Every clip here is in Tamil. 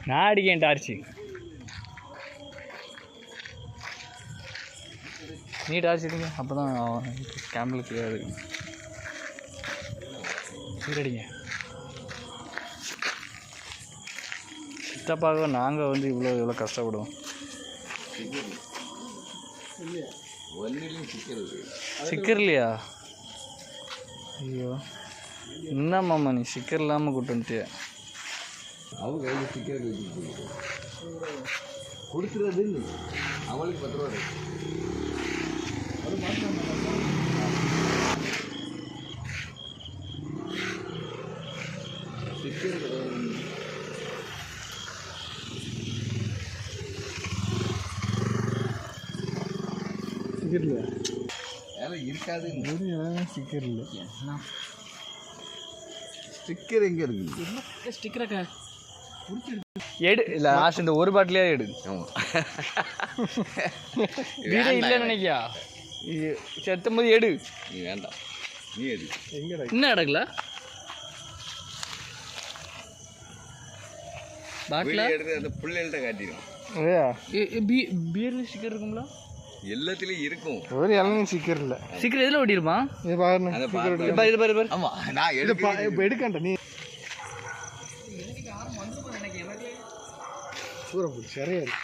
நான் அடிக்கேன் டார்ச்சி. நீ டார்ச் அடிங்க, அப்போ தான் கேம்பில் கிளியர் இருக்கு. சீரடிங்க. சித்தப்பாக நாங்கள் வந்து இவ்வளோ கஷ்டப்படுவோம். சிக்கர் இல்லையா? ஐயோ, என்னம்மாம்மா நீ சிக்கர் இல்லாமல் கூட்டு வந்துட்டிய. அவங்க கையில் சிக்கர் கொடுத்துறது அவளுக்கு 10 ரூபா அது சிக்கர் சிக்கர் இல்லையா? வேலை இருக்காது. சிக்கர் இல்லை. ஸ்டிக்கர் எங்கே இருக்குது? ஸ்டிக்கரை எடு. இல்லை லாஸ்ட் இந்த ஒரு பாட்டிலே எடு. ஆமாம், வீடே இல்லைன்னு நினைக்கியா? செத்தும் போது எடு. நீ வேண்டாம், நீ எடு. எங்கே இன்னும் இடக்கல பாட்டில் எடுத்து அந்த பிள்ளைகள்கிட்ட காட்டிடும். பியர்ல ஸ்டிக்கர் இருக்குங்களா? எல்லாத்துலேயும் இருக்கும். ஒரு இளநீர் சிக்கர் இல்லை. சீக்கிரம் எதில் ஓட்டிருமா? இது பாருங்க. இது பாரு. ஆமாம், நான் எடுக்கண்ட நீ சூரப்பூடி சரியா இருக்கு.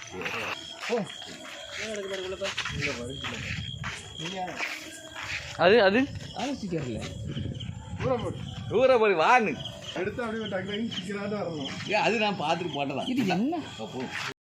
அது அது சிக்கர் இல்லை. ஊரை போய் வாங்க எடுத்து அப்படியே டக்கு சிக்கராக வரணும். அது நான் பார்த்துட்டு போட்டதான். இது என்ன?